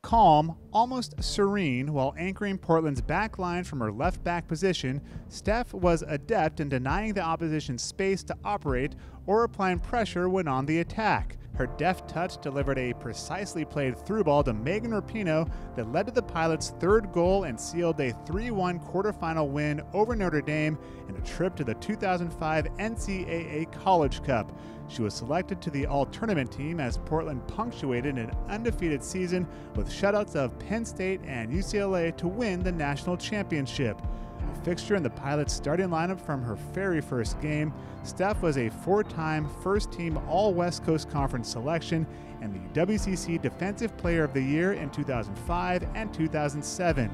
Calm, almost serene, while anchoring Portland's back line from her left back position, Steph was adept in denying the opposition space to operate or applying pressure when on the attack. Her deft touch delivered a precisely played through ball to Megan Rapinoe that led to the Pilots' third goal and sealed a 3-1 quarterfinal win over Notre Dame in a trip to the 2005 NCAA College Cup. She was selected to the all-tournament team as Portland punctuated an undefeated season with shutouts of Penn State and UCLA to win the national championship. A fixture in the Pilots' starting lineup from her very first game, Steph was a four-time first-team All-West Coast Conference selection and the WCC Defensive Player of the Year in 2005 and 2007.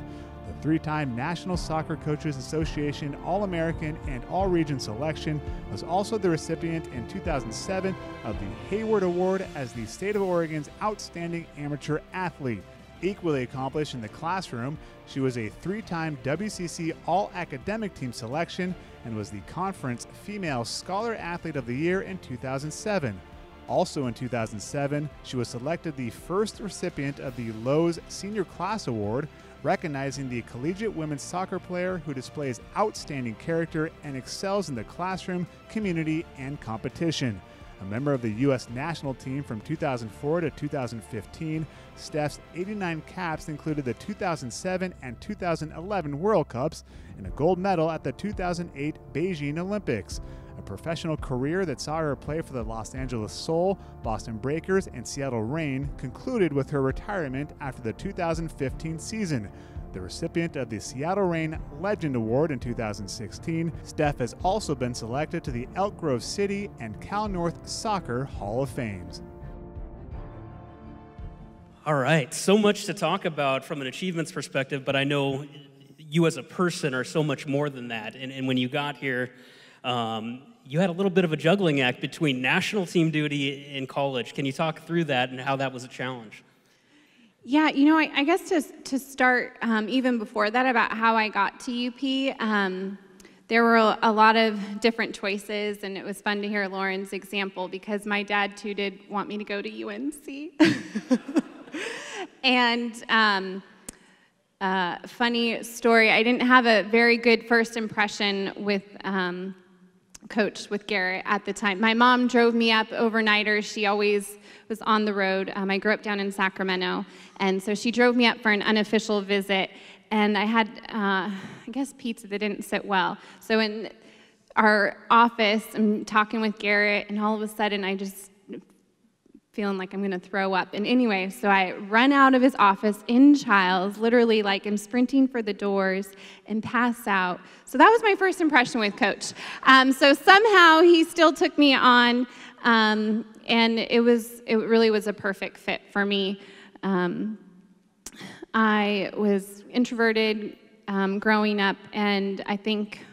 The three-time National Soccer Coaches Association All-American and All-Region selection was also the recipient in 2007 of the Hayward Award as the State of Oregon's Outstanding Amateur Athlete. Equally accomplished in the classroom, she was a three-time WCC All-Academic Team selection and was the Conference Female Scholar Athlete of the Year in 2007. Also in 2007, she was selected the first recipient of the Lowe's Senior Class Award, recognizing the collegiate women's soccer player who displays outstanding character and excels in the classroom, community, and competition. A member of the U.S. national team from 2004 to 2015, Steph's 89 caps included the 2007 and 2011 World Cups and a gold medal at the 2008 Beijing Olympics. A professional career that saw her play for the Los Angeles Soul, Boston Breakers, and Seattle Reign concluded with her retirement after the 2015 season. The recipient of the Seattle Reign Legend Award in 2016, Steph has also been selected to the Elk Grove City and Cal North Soccer Hall of Fames. All right, so much to talk about from an achievements perspective, but I know you as a person are so much more than that. And when you got here, you had a little bit of a juggling act between national team duty and college. Can you talk through that and how that was a challenge? Yeah, you know, I guess to start even before that about how I got to UP, there were a lot of different choices, and it was fun to hear Lauren's example because my dad too did want me to go to UNC. And funny story, I didn't have a very good first impression with with Garrett at the time. My mom drove me up overnighters. She always was on the road. I grew up down in Sacramento, and so she drove me up for an unofficial visit, and I had, I guess, pizza that didn't sit well. So in our office, I'm talking with Garrett, and all of a sudden, I just feeling like I'm gonna throw up. And anyway, so I run out of his office in Childs, literally like I'm sprinting for the doors and pass out. So that was my first impression with Coach. So somehow he still took me on, and it really was a perfect fit for me. I was introverted growing up, and I think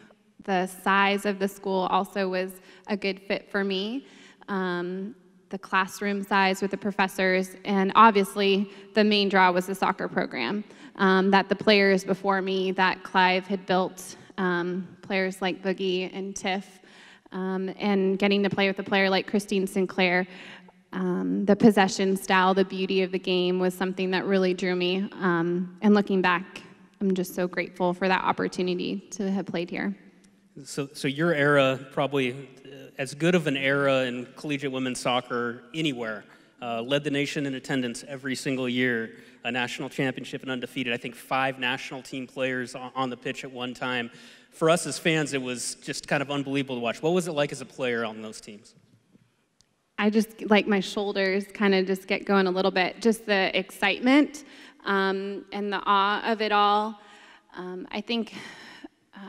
the size of the school also was a good fit for me. The classroom size with the professors, and obviously the main draw was the soccer program that the players before me that Clive had built, players like Boogie and Tiff, and getting to play with a player like Christine Sinclair. The possession style, the beauty of the game was something that really drew me, and looking back, I'm just so grateful for that opportunity to have played here. So your era, probably as good of an era in collegiate women's soccer anywhere, led the nation in attendance every single year, a national championship and undefeated. I think 5 national team players on the pitch at one time. For us as fans, it was just kind of unbelievable to watch. What was it like as a player on those teams? I just, like, my shoulders kind of just get going a little bit. Just the excitement and the awe of it all. I think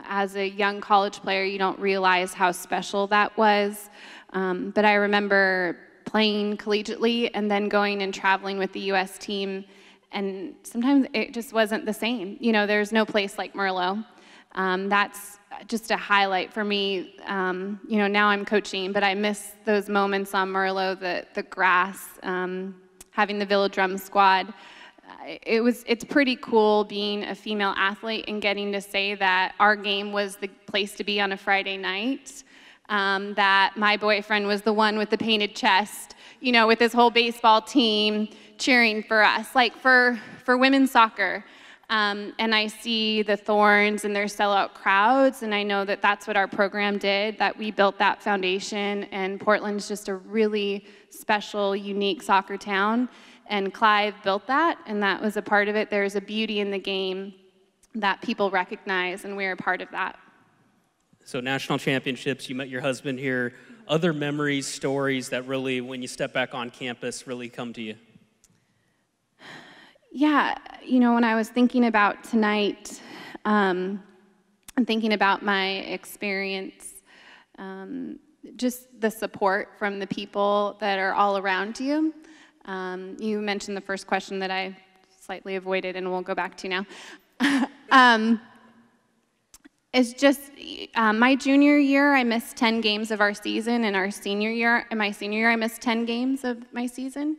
as a young college player, you don't realize how special that was. But I remember playing collegiately and then going and traveling with the U.S. team, and sometimes it just wasn't the same. You know, there's no place like Merlot. That's just a highlight for me. You know, now I'm coaching, but I miss those moments on Merlot, the grass, having the Villa Drum squad. It's pretty cool being a female athlete and getting to say that our game was the place to be on a Friday night, that my boyfriend was the one with the painted chest, you know, with his whole baseball team, cheering for us, like for women's soccer. And I see the Thorns and their sellout crowds, and I know that that's what our program did, that we built that foundation, and Portland's just a really special, unique soccer town, and Clive built that, and that was a part of it. There's a beauty in the game that people recognize, and we're a part of that. So national championships, you met your husband here. Other memories, stories that really, when you step back on campus, really come to you? Yeah, you know, when I was thinking about tonight, and thinking about my experience, just the support from the people that are all around you. You mentioned the first question that I slightly avoided and we'll go back to now. It's just, my junior year, I missed 10 games of our season, and my senior year, I missed 10 games of my season.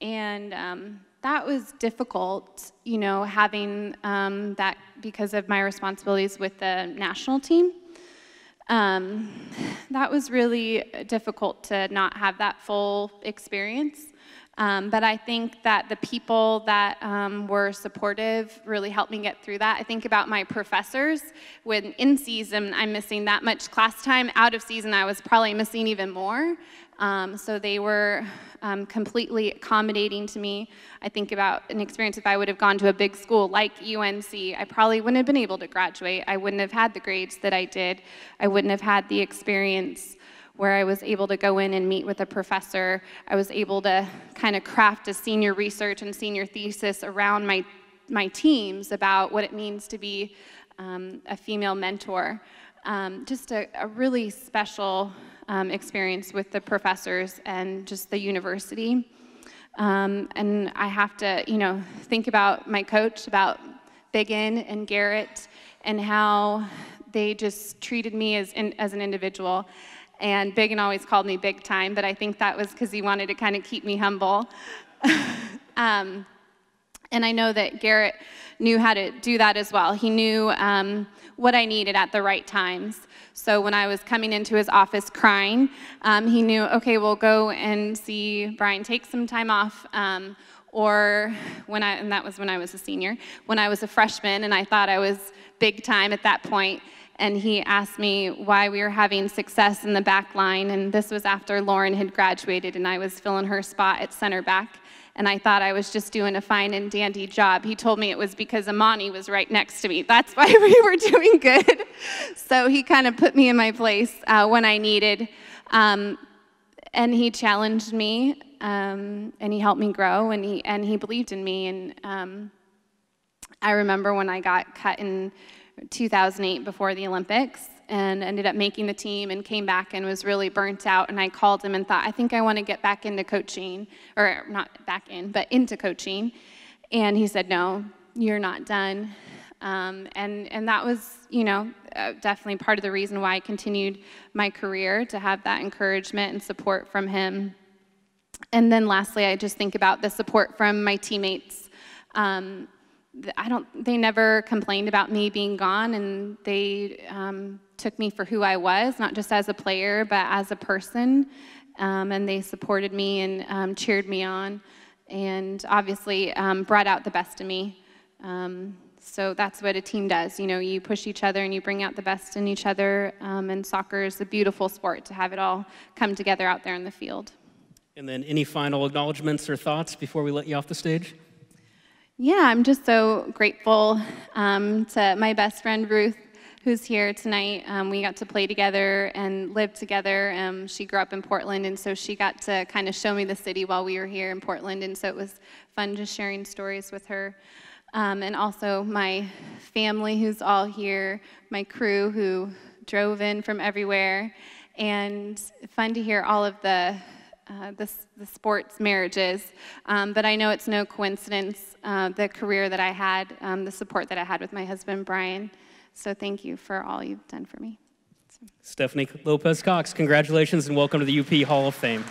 And that was difficult, you know, having that because of my responsibilities with the national team. That was really difficult to not have that full experience. But I think that the people that were supportive really helped me get through that. I think about my professors. When in season, I'm missing that much class time. Out of season, I was probably missing even more. So they were completely accommodating to me. I think about an experience if I would have gone to a big school like UNC, I probably wouldn't have been able to graduate. I wouldn't have had the grades that I did. I wouldn't have had the experience where I was able to go in and meet with a professor. I was able to kind of craft a senior research and senior thesis around my teams about what it means to be a female mentor. Just a really special experience with the professors and just the university. And I have to, you know, think about my coach, about Biggin and Garrett, and how they just treated me as an individual. And Biggin always called me big time, but I think that was because he wanted to kind of keep me humble. And I know that Garrett knew how to do that as well. He knew what I needed at the right times. So when I was coming into his office crying, he knew, okay, we'll go and see Brian take some time off. Or and that was when I was a senior, when I was a freshman, and I thought I was big time at that point. And he asked me why we were having success in the back line, and this was after Lauren had graduated and I was filling her spot at center back, and I thought I was just doing a fine and dandy job. He told me it was because Amani was right next to me. That's why we were doing good. So he kind of put me in my place when I needed, and he challenged me, and he helped me grow, and he believed in me. And I remember when I got cut in 2008 before the Olympics and ended up making the team and came back and was really burnt out, and I called him and thought, I think I want to get back into coaching, or not back in, but into coaching. And he said, no, you're not done. And that was, you know, definitely part of the reason why I continued my career, to have that encouragement and support from him. And then lastly, I just think about the support from my teammates. They never complained about me being gone, and they took me for who I was, not just as a player, but as a person. And they supported me and cheered me on, and obviously brought out the best in me. So that's what a team does. You know, you push each other and you bring out the best in each other. And soccer is a beautiful sport to have it all come together out there in the field. And then any final acknowledgments or thoughts before we let you off the stage? Yeah, I'm just so grateful to my best friend, Ruth, who's here tonight. We got to play together and live together. She grew up in Portland, and so she got to kind of show me the city while we were here in Portland, and so it was fun just sharing stories with her. And also my family who's all here, my crew who drove in from everywhere, and fun to hear all of the sports marriages, but I know it's no coincidence, the career that I had, the support that I had with my husband, Brian. So thank you for all you've done for me. Stephanie Lopez Cox, congratulations and welcome to the UP Hall of Fame.